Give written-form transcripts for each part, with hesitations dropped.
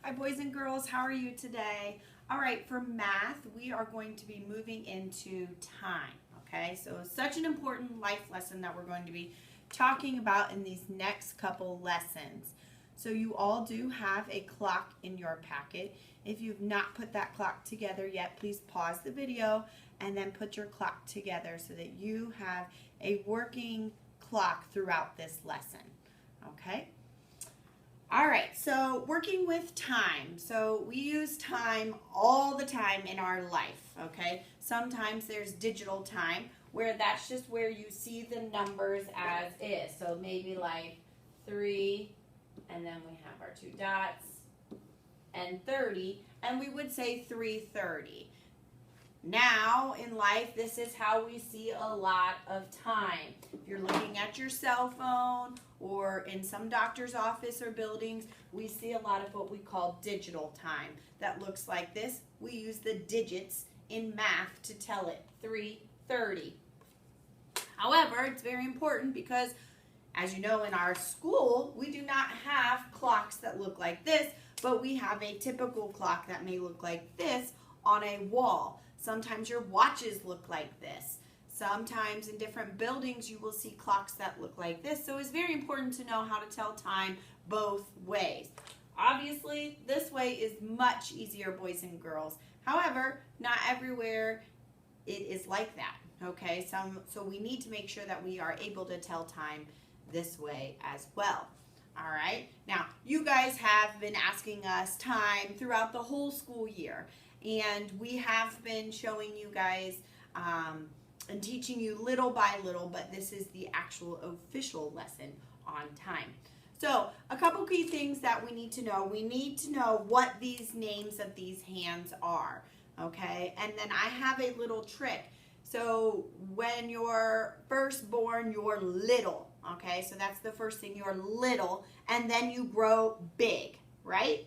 Hi boys and girls, how are you today? All right, for math, we are going to be moving into time, okay? So it's such an important life lesson that we're going to be talking about in these next couple lessons. So you all do have a clock in your packet. If you've not put that clock together yet, please pause the video and then put your clock together so that you have a working clock throughout this lesson, okay? All right, so working with time. So we use time all the time in our life, okay? Sometimes there's digital time where that's just where you see the numbers as is. So maybe like 3, and then we have our 2 dots, and 30, and we would say 3:30. Now in life, this is how we see a lot of time. If you're looking at your cell phone or in some doctor's office or buildings, we see a lot of what we call digital time. That looks like this. We use the digits in math to tell it, 3:30. However, it's very important because, as you know, in our school, we do not have clocks that look like this, but we have a typical clock that may look like this on a wall. Sometimes your watches look like this. Sometimes in different buildings you will see clocks that look like this. So it's very important to know how to tell time both ways. Obviously, this way is much easier, boys and girls. However, not everywhere it is like that, okay? So we need to make sure that we are able to tell time this way as well. All right, now you guys have been asking us time throughout the whole school year. And we have been showing you guys and teaching you little by little, but this is the actual official lesson on time. So a couple key things that we need to know. We need to know what these names of these hands are, okay? And then I have a little trick. So when you're first born, you're little, okay? So that's the first thing, you're little, and then you grow big, right?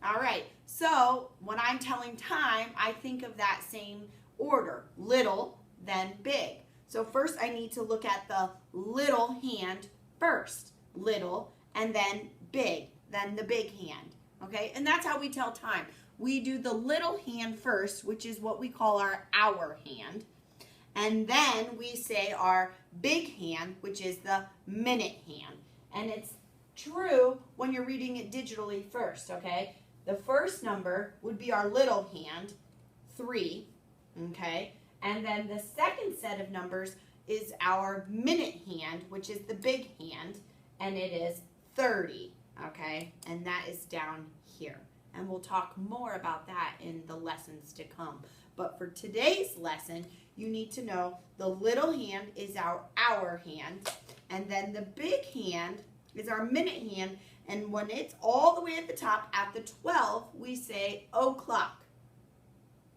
All right, so when I'm telling time, I think of that same order, little, then big. So first I need to look at the little hand first, little, and then big, then the big hand, okay? And that's how we tell time. We do the little hand first, which is what we call our hour hand, and then we say our big hand, which is the minute hand. And it's true when you're reading it digitally first, okay? The first number would be our little hand, 3, okay? And then the second set of numbers is our minute hand, which is the big hand, and it is 30, okay? And that is down here. And we'll talk more about that in the lessons to come. But for today's lesson, you need to know the little hand is our hour hand, and then the big hand is our minute hand. And when it's all the way at the top, at the 12, we say o'clock.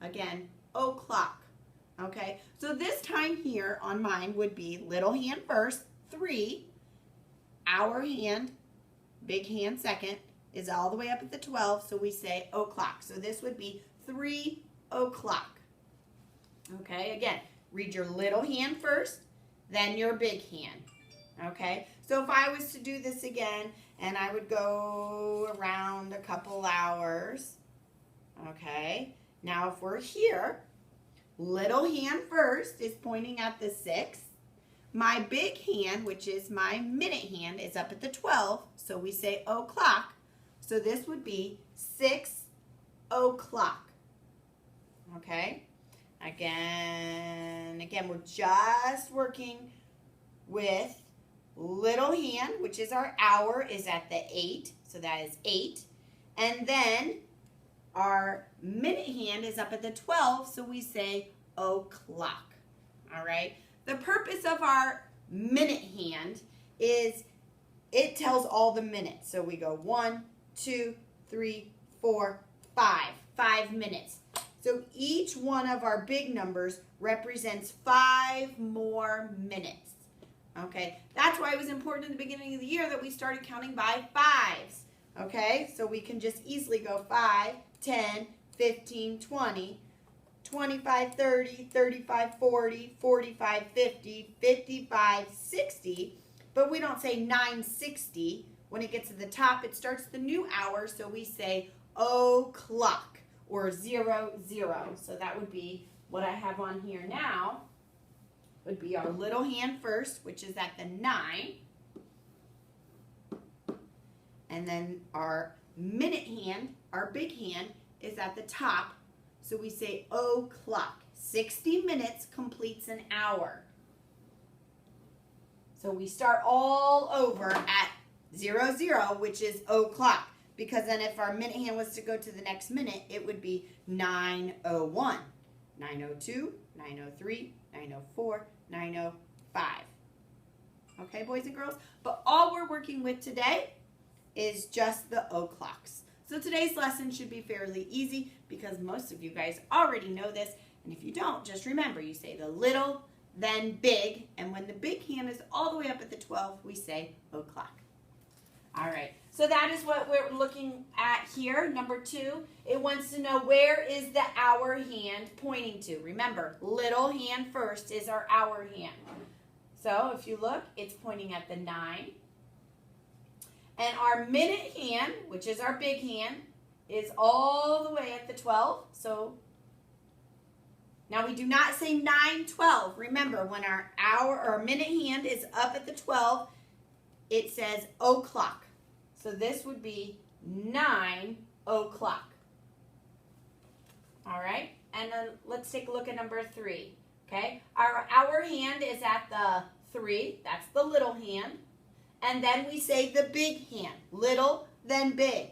Again, o'clock. Okay, so this time here on mine would be little hand first, 3, hour hand, big hand second, is all the way up at the 12, so we say o'clock. So this would be 3 o'clock. Okay, again, read your little hand first, then your big hand. Okay, so if I was to do this again, and I would go around a couple hours, okay, now if we're here, little hand first is pointing at the 6. My big hand, which is my minute hand, is up at the 12, so we say o'clock. So this would be 6 o'clock, okay? Again, we're just working with little hand, which is our hour, is at the 8, so that is 8. And then our minute hand is up at the 12, so we say o'clock. All right? The purpose of our minute hand is it tells all the minutes. So we go 1, 2, 3, 4, 5. 5 minutes. So each one of our big numbers represents 5 more minutes. Okay, that's why it was important in the beginning of the year that we started counting by 5s. Okay, so we can just easily go 5, 10, 15, 20, 25, 30, 35, 40, 45, 50, 55, 60. But we don't say 960. When it gets to the top, it starts the new hour, so we say o'clock or 00. So that would be what I have on here now. Would be our little hand first, which is at the 9. And then our minute hand, our big hand, is at the top. So we say o'clock. 60 minutes completes an hour. So we start all over at 00, which is o'clock. Because then if our minute hand was to go to the next minute, it would be 9:01, 9:02, 9:03, 9:04, 9:05. Okay, boys and girls? But all we're working with today is just the o'clocks. So today's lesson should be fairly easy because most of you guys already know this. And if you don't, just remember, you say the little, then big. And when the big hand is all the way up at the 12, we say o'clock. All right, so that is what we're looking at here. Number 2, it wants to know where is the hour hand pointing to. Remember, little hand first is our hour hand. So if you look, it's pointing at the 9. And our minute hand, which is our big hand, is all the way at the 12. So now we do not say 9:12. Remember, when our hour or minute hand is up at the 12, it says o'clock. So this would be 9 o'clock. All right, and then let's take a look at number 3. Okay, our hour hand is at the 3. That's the little hand. And then we say the big hand, little, then big.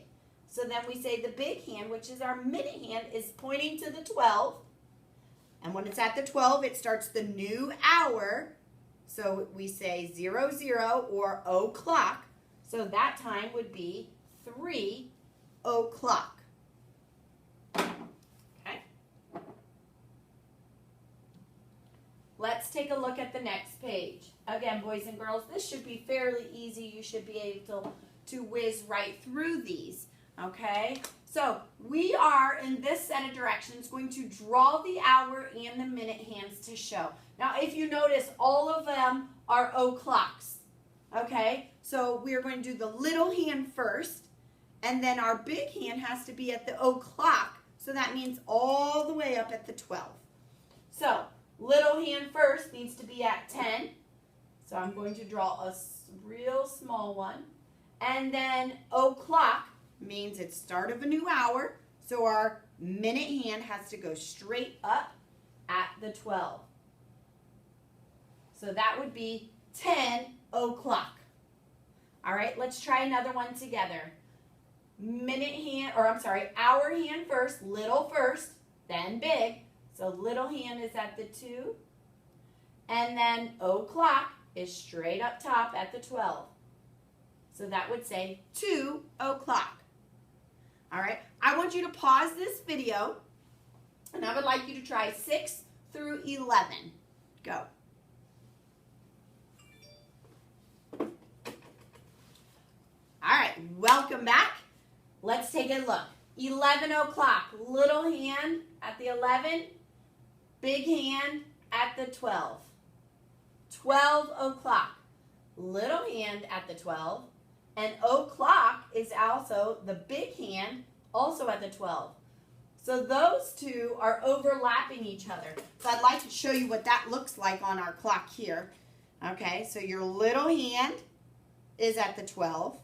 So then we say the big hand, which is our minute hand, is pointing to the 12. And when it's at the 12, it starts the new hour. So we say 00 or o'clock. So that time would be 3 o'clock. Okay. Let's take a look at the next page. Again, boys and girls, this should be fairly easy. You should be able to whiz right through these. Okay. So we are, in this set of directions, going to draw the hour and the minute hands to show. Now, if you notice, all of them are o'clocks. Okay, so we're going to do the little hand first, and then our big hand has to be at the o'clock, so that means all the way up at the 12. So, little hand first needs to be at 10, so I'm going to draw a real small one, and then o'clock means it's start of a new hour, so our minute hand has to go straight up at the 12. So that would be 10 o'clock. All right, let's try another one together. Hour hand first, little first, then big. So little hand is at the 2. And then o'clock is straight up top at the 12. So that would say 2 o'clock. All right, I want you to pause this video, and I would like you to try 6 through 11. Go. All right, welcome back. Let's take a look. 11 o'clock, little hand at the 11, big hand at the 12. 12 o'clock, little hand at the 12, and o'clock is also the big hand, also at the 12. So those two are overlapping each other. So I'd like to show you what that looks like on our clock here. Okay, so your little hand is at the 12,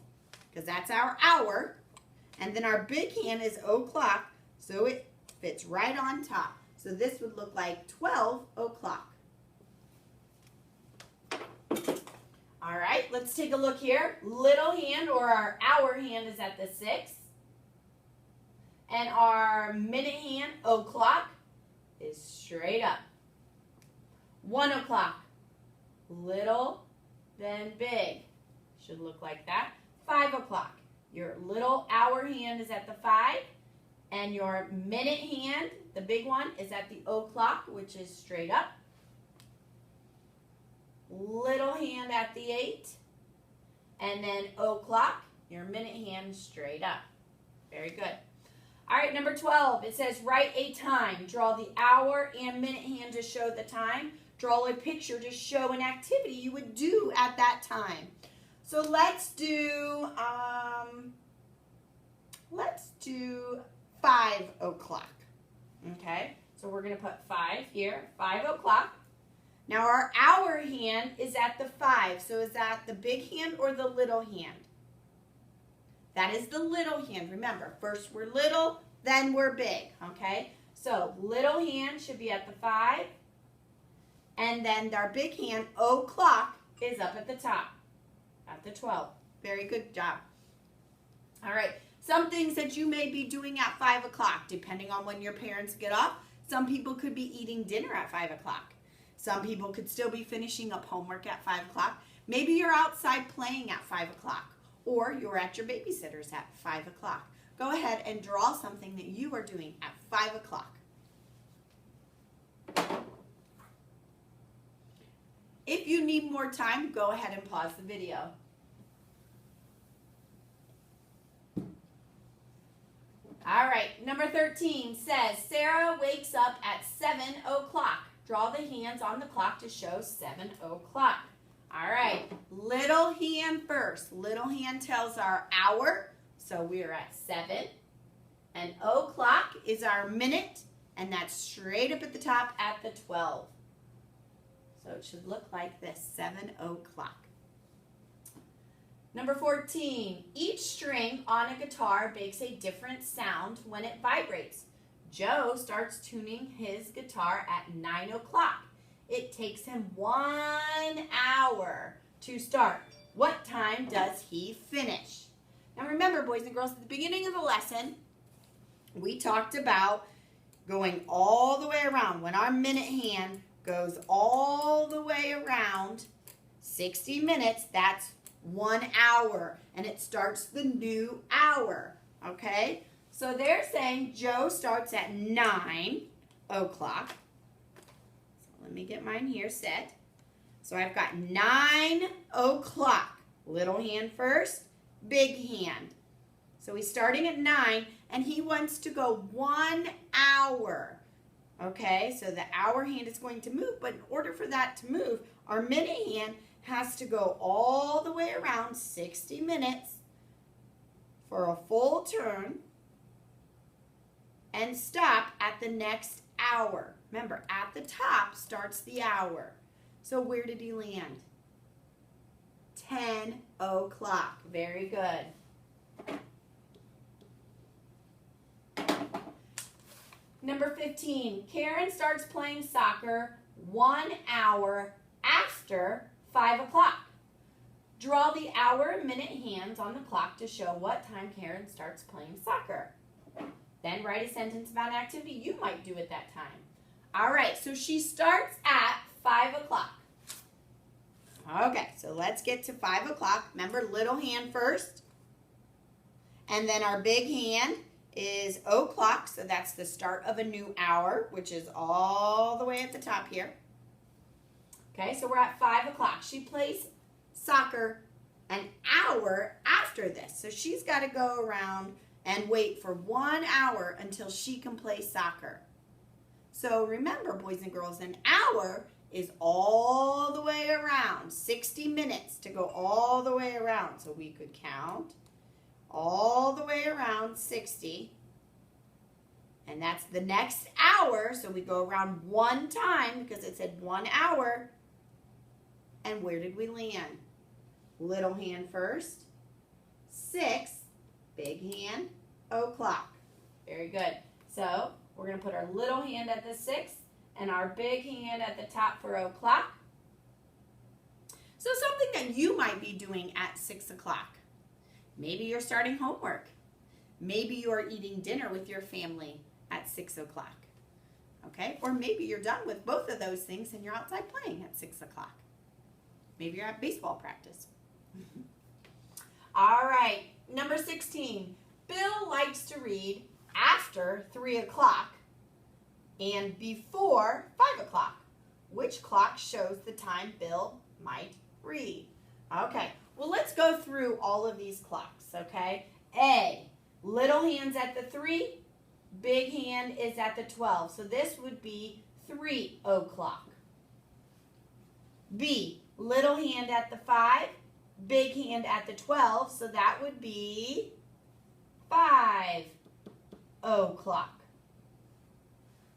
because that's our hour. And then our big hand is o'clock, so it fits right on top. So this would look like 12 o'clock. All right, let's take a look here. Little hand, or our hour hand, is at the 6. And our minute hand, o'clock, is straight up. 1 o'clock, little, then big. Should look like that. 5 o'clock. Your little hour hand is at the 5, and your minute hand, the big one, is at the o'clock, which is straight up. Little hand at the 8, and then o'clock, your minute hand straight up. Very good. All right, number 12, it says write a time. Draw the hour and minute hand to show the time. Draw a picture to show an activity you would do at that time. So let's do 5 o'clock. Okay, so we're going to put 5 here, 5 o'clock. Now our hour hand is at the 5. So is that the big hand or the little hand? That is the little hand. Remember, first we're little, then we're big. Okay, so little hand should be at the 5. And then our big hand, o'clock, is up at the top, at the 12. Very good job. All right, some things that you may be doing at 5 o'clock, depending on when your parents get up. Some people could be eating dinner at 5 o'clock. Some people could still be finishing up homework at 5 o'clock. Maybe you're outside playing at 5 o'clock, or you're at your babysitter's at 5 o'clock. Go ahead and draw something that you are doing at 5 o'clock. If you need more time, go ahead and pause the video. All right, number 13 says, Sarah wakes up at 7 o'clock. Draw the hands on the clock to show 7 o'clock. All right, little hand first. Little hand tells our hour, so we're at 7. And o'clock is our minute, and that's straight up at the top at the 12. So it should look like this, 7 o'clock. Number 14, each string on a guitar makes a different sound when it vibrates. Joe starts tuning his guitar at 9 o'clock. It takes him 1 hour to start. What time does he finish? Now remember, boys and girls, at the beginning of the lesson, we talked about going all the way around. When our minute hand goes all the way around 60 minutes, that's 1 hour, and it starts the new hour, okay? So they're saying Joe starts at 9 o'clock. So let me get mine here set. So I've got 9 o'clock. Little hand first, big hand. So he's starting at 9, and he wants to go 1 hour. Okay, so the hour hand is going to move, but in order for that to move, our minute hand has to go all the way around 60 minutes for a full turn and stop at the next hour. Remember, at the top starts the hour. So where did he land? 10 o'clock. Very good. Number 15, Karen starts playing soccer 1 hour after 5 o'clock. Draw the hour and minute hands on the clock to show what time Karen starts playing soccer. Then write a sentence about an activity you might do at that time. All right, so she starts at 5 o'clock. Okay, so let's get to 5 o'clock. Remember, little hand first. And then our big hand is o'clock, so that's the start of a new hour, which is all the way at the top here. Okay, so we're at 5 o'clock. She plays soccer an hour after this. So she's got to go around and wait for 1 hour until she can play soccer. So remember, boys and girls, an hour is all the way around, 60 minutes to go all the way around. So we could count all the way around 60. And that's the next hour. So we go around 1 time because it said 1 hour. And where did we land? Little hand first, 6, big hand, o'clock. Very good. So we're going to put our little hand at the 6 and our big hand at the top for o'clock. So something that you might be doing at 6 o'clock. Maybe you're starting homework. Maybe you are eating dinner with your family at 6 o'clock. Okay? Or maybe you're done with both of those things and you're outside playing at 6 o'clock. Maybe you're at baseball practice. All right, number 16. Bill likes to read after 3 o'clock and before 5 o'clock. Which clock shows the time Bill might read? Okay, well, let's go through all of these clocks, okay? A, little hand's at the 3, big hand is at the 12. So this would be 3 o'clock. B, little hand at the 5, big hand at the 12, so that would be 5 o'clock.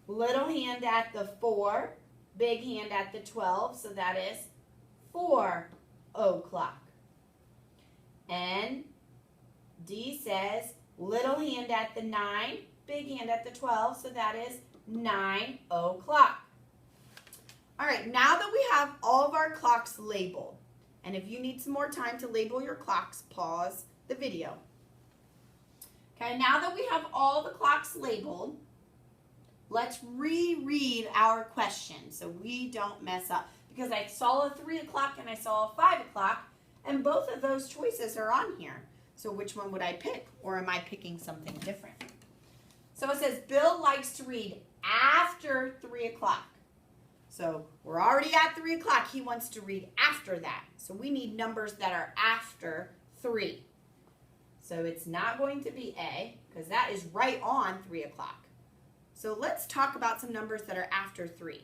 Little hand at the 4, big hand at the 12, so that is 4 o'clock. And D says little hand at the 9, big hand at the 12, so that is 9 o'clock. All right, now that we have all of our clocks labeled, and if you need some more time to label your clocks, pause the video. Okay, now that we have all the clocks labeled, let's reread our question so we don't mess up. Because I saw a 3 o'clock and I saw a 5 o'clock, and both of those choices are on here. So which one would I pick? Or am I picking something different? So it says Bill likes to read after 3 o'clock. So we're already at 3 o'clock. He wants to read after that. So we need numbers that are after 3. So it's not going to be A, because that is right on 3 o'clock. So let's talk about some numbers that are after 3.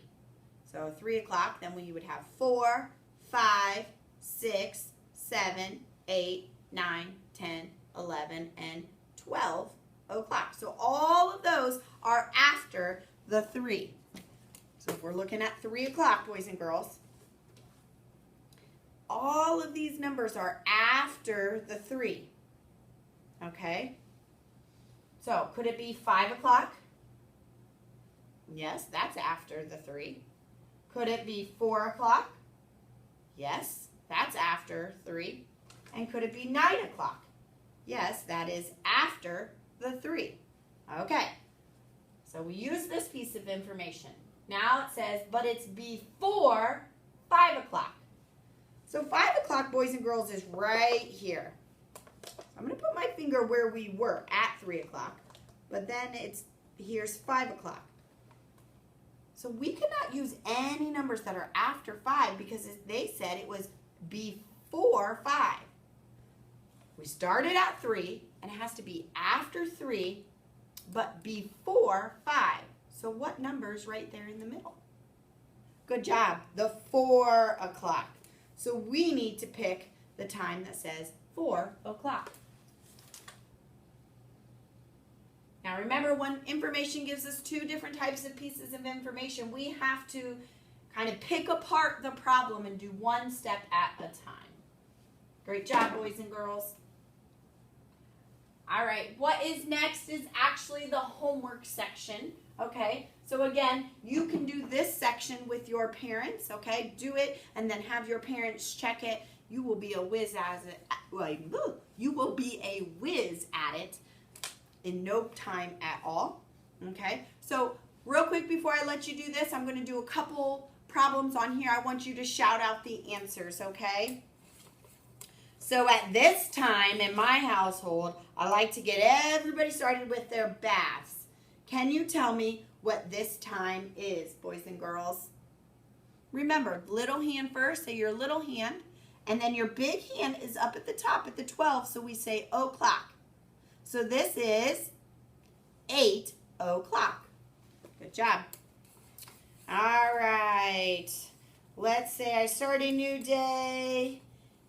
So 3 o'clock, then we would have 4, 5, 6, 7, 8, 9, 10, 11, and 12 o'clock. So all of those are after the 3. So if we're looking at 3 o'clock, boys and girls, all of these numbers are after the 3. Okay? So could it be 5 o'clock? Yes, that's after the 3. Could it be 4 o'clock? Yes, that's after 3. And could it be 9 o'clock? Yes, that is after the 3. Okay, so we use this piece of information. Now it says, but it's before 5 o'clock. So 5 o'clock, boys and girls, is right here. I'm going to put my finger where we were at 3 o'clock, but then here's 5 o'clock. So we cannot use any numbers that are after 5 because they said it was before 5. We started at 3, and it has to be after 3, but before 5. So what number's right there in the middle? Good job, the 4 o'clock. So we need to pick the time that says 4 o'clock. Now remember, when information gives us 2 different types of pieces of information, we have to kind of pick apart the problem and do one step at a time. Great job, boys and girls. All right, what is next is actually the homework section, okay? So again, you can do this section with your parents, okay? Do it and then have your parents check it. You will be a whiz at it. Well, you will be a whiz at it in no time at all, okay? So real quick before I let you do this, I'm going to do a couple problems on here. I want you to shout out the answers, okay? So at this time in my household, I like to get everybody started with their baths. Can you tell me what this time is, boys and girls? Remember, little hand first, say your little hand, and then your big hand is up at the top at the 12, so we say o'clock. So this is 8 o'clock. Good job. All right. Let's say I start a new day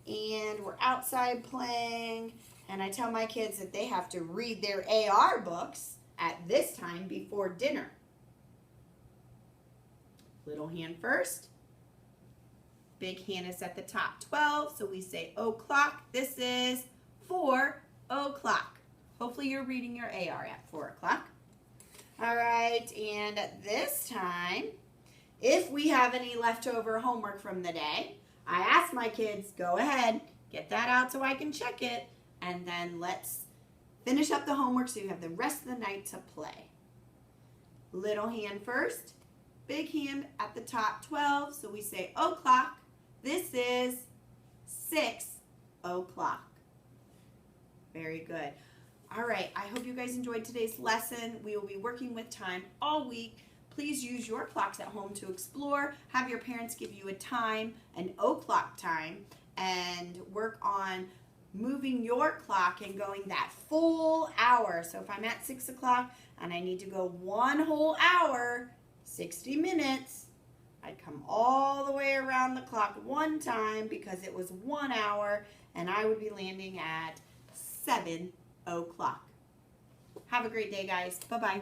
and we're outside playing, and I tell my kids that they have to read their AR books at this time before dinner. Little hand first. Big hand is at the top, 12, so we say o'clock. This is 4 o'clock. Hopefully you're reading your AR at 4 o'clock. All right, and at this time, if we have any leftover homework from the day, I ask my kids, go ahead, get that out so I can check it, and then let's finish up the homework so you have the rest of the night to play. Little hand first, big hand at the top, 12, so we say o'clock. This is 6 o'clock. Very good. All right, I hope you guys enjoyed today's lesson. We will be working with time all week. Please use your clocks at home to explore. Have your parents give you a time, an o'clock time, and work on moving your clock and going that full hour. So if I'm at 6 o'clock and I need to go 1 whole hour, 60 minutes, I'd come all the way around the clock 1 time because it was 1 hour, and I would be landing at 7 o'clock. Have a great day, guys. Bye-bye.